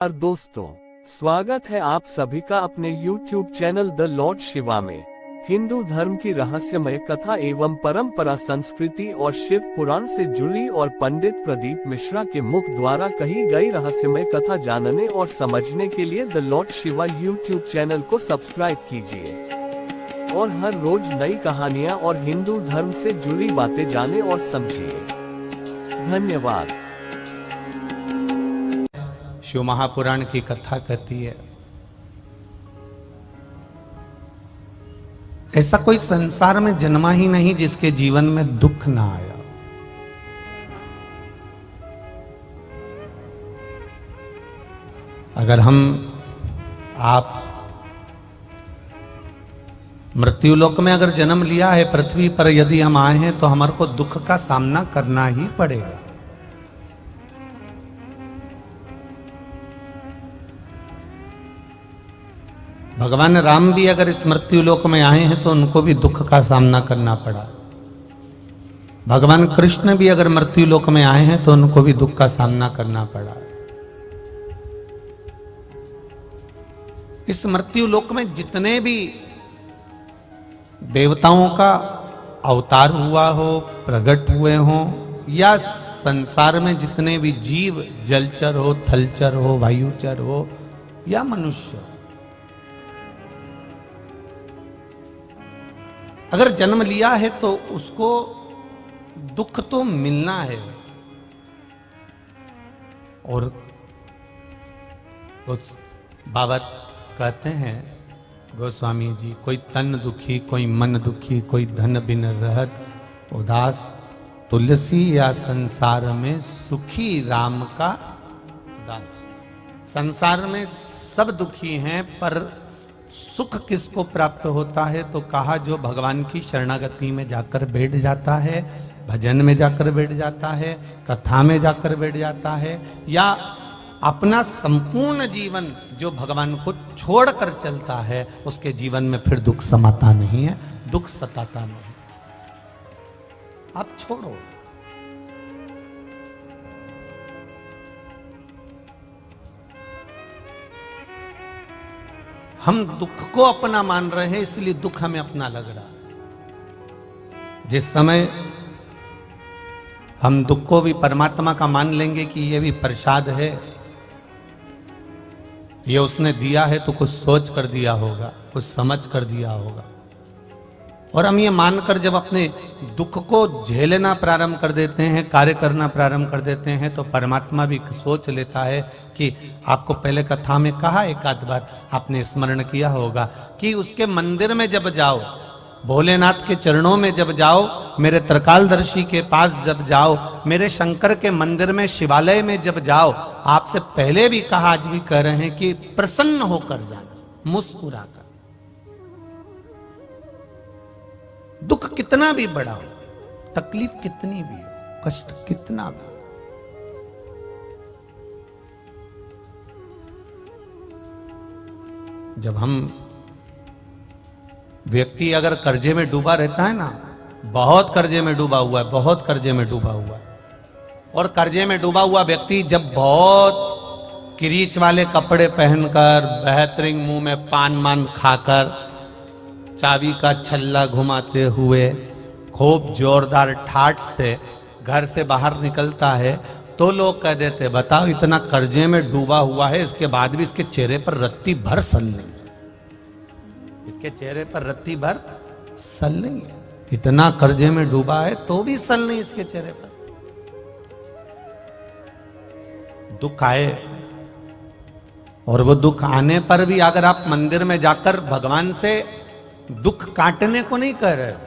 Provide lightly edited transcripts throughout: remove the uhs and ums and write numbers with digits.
नमस्कार दोस्तों, स्वागत है आप सभी का अपने YouTube channel the Lord Shiva में। हिंदू धर्म की रहस्यमय कथा एवं परंपरा, संस्कृति और शिव पुराण से जुड़ी और पंडित प्रदीप मिश्रा के मुख द्वारा कही गई रहस्यमय कथा जानने और समझने के लिए the Lord Shiva YouTube channel को सब्सक्राइब कीजिए और हर रोज नई कहानियाँ और हिंदू धर्म से जुड़ी बातें जाने और समझिए। धन्यवाद। शिव महापुराण की कथा कहती है, ऐसा कोई संसार में जन्मा ही नहीं जिसके जीवन में दुख ना आया। अगर आप मृत्युलोक में अगर जन्म लिया है, पृथ्वी पर यदि हम आए हैं, तो हमारे को दुख का सामना करना ही पड़ेगा। भगवान राम भी अगर इस मृत्यु लोक में आए हैं तो उनको भी दुख का सामना करना पड़ा। भगवान कृष्ण भी अगर मृत्यु लोक में आए हैं तो उनको भी दुख का सामना करना पड़ा। इस मृत्यु लोक में जितने भी देवताओं का अवतार हुआ हो, प्रकट हुए हो, या संसार में जितने भी जीव, जलचर हो, थलचर हो, वायुचर हो या मनुष्य, अगर जन्म लिया है तो उसको दुख तो मिलना है। और कुछ बाबा कहते हैं गोस्वामी जी, कोई तन दुखी, कोई मन दुखी, कोई धन बिन रहत उदास, तुलसी या संसार में सुखी राम का दास। संसार में सब दुखी हैं, पर सुख किसको प्राप्त होता है? तो कहा, जो भगवान की शरणागति में जाकर बैठ जाता है, भजन में जाकर बैठ जाता है, कथा में जाकर बैठ जाता है, या अपना संपूर्ण जीवन जो भगवान को छोड़कर चलता है, उसके जीवन में फिर दुख समाता नहीं है, दुख सताता नहीं। आप छोड़ो। हम दुख को अपना मान रहे हैं, इसलिए दुख हमें अपना लग रहा। जिस समय हम दुख को भी परमात्मा का मान लेंगे कि ये भी प्रसाद है, ये उसने दिया है, तो कुछ सोच कर दिया होगा, कुछ समझ कर दिया होगा। और हम ये मानकर जब अपने दुख को झेलना प्रारंभ कर देते हैं, कार्य करना प्रारंभ कर देते हैं, तो परमात्मा भी सोच लेता है कि आपको पहले कथा में कहा, एक आध बार आपने स्मरण किया होगा कि उसके मंदिर में जब जाओ, भोलेनाथ के चरणों में जब जाओ, मेरे त्रिकालदर्शी के पास जब जाओ, मेरे शंकर के मंदिर में, शिवालय में जब जाओ, आपसे पहले भी कहा, आज भी कह रहे हैं कि प्रसन्न होकर जाना, मुस्कुराकर। दुख कितना भी बड़ा हो, तकलीफ कितनी भी हो, कष्ट कितना भी हो, जब हम व्यक्ति अगर कर्जे में डूबा रहता है ना, बहुत कर्जे में डूबा हुआ है, बहुत कर्जे में डूबा हुआ है, और कर्जे में डूबा हुआ व्यक्ति जब बहुत किरीच वाले कपड़े पहनकर, बेहतरीन मुंह में पान मान खाकर, चाबी का छल्ला घुमाते हुए, खूब जोरदार ठाठ से घर से बाहर निकलता है, तो लोग कह देते, बताओ इतना कर्जे में डूबा हुआ है, इसके बाद भी इसके चेहरे पर रत्ती भर सल नहीं, इसके चेहरे पर रत्ती भर सल नहीं है। इतना कर्जे में डूबा है तो भी सल नहीं इसके चेहरे पर। दुख आए, और वो दुख आने पर भी अगर आप मंदिर में जाकर भगवान से दुख काटने को नहीं कह रहे हो,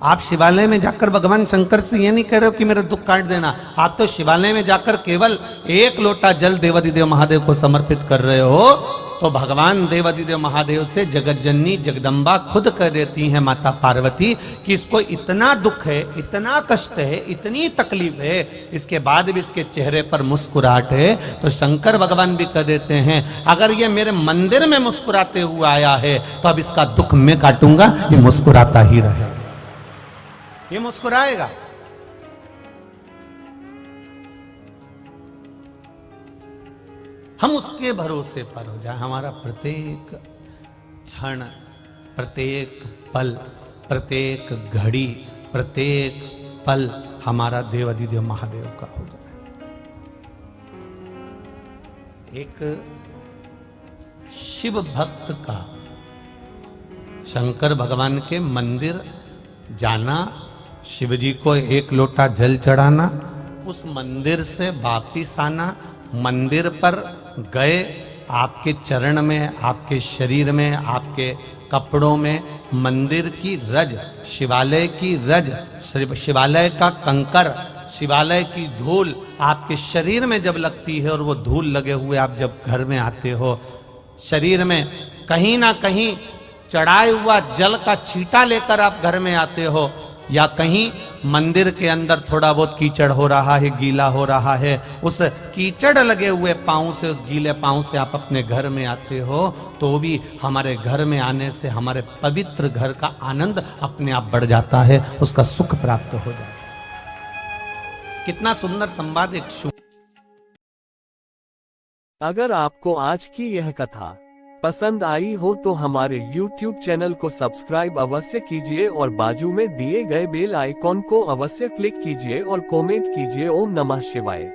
आप शिवालय में जाकर भगवान शंकर से ये नहीं कह रहे हो कि मेरा दुख काट देना, आप तो शिवालय में जाकर केवल एक लोटा जल देवादिदेव महादेव को समर्पित कर रहे हो, तो भगवान देवादिदेव महादेव से जगत जननी जगदम्बा खुद कह देती हैं, माता पार्वती, कि इसको इतना दुख है, इतना कष्ट है, इतनी तकलीफ है, इसके बाद भी इसके चेहरे पर मुस्कुराहट है। तो शंकर भगवान भी कह देते हैं, अगर ये मेरे मंदिर में मुस्कुराते हुए आया है, तो अब इसका दुख मैं काटूंगा, ये मुस्कुराता ही रहे, ये मुस्कुराएगा। हम उसके भरोसे पर हो जाए। हमारा प्रत्येक क्षण, प्रत्येक पल, प्रत्येक घड़ी, प्रत्येक पल हमारा देव अधिदेव महादेव का हो जाए। एक शिव भक्त का शंकर भगवान के मंदिर जाना, शिव जी को एक लोटा जल चढ़ाना, उस मंदिर से वापिस आना, मंदिर पर गए, आपके चरण में, आपके शरीर में, आपके कपड़ों में मंदिर की रज, शिवालय की रज, शिवालय का कंकर, शिवालय की धूल आपके शरीर में जब लगती है और वो धूल लगे हुए आप जब घर में आते हो, शरीर में कहीं ना कहीं चढ़ाए हुआ जल का छींटा लेकर आप घर में आते हो, या कहीं मंदिर के अंदर थोड़ा बहुत कीचड़ हो रहा है, गीला हो रहा है, उस कीचड़ लगे हुए पांव से, उस गीले पांव से आप अपने घर में आते हो, तो भी हमारे घर में आने से हमारे पवित्र घर का आनंद अपने आप बढ़ जाता है, उसका सुख प्राप्त हो जाता है। कितना सुंदर संवाद एक अगर आपको आज की यह कथा पसंद आई हो तो हमारे YouTube चैनल को सब्सक्राइब अवश्य कीजिए और बाजू में दिए गए बेल आइकॉन को अवश्य क्लिक कीजिए और कमेंट कीजिए। ओम नमः शिवाय।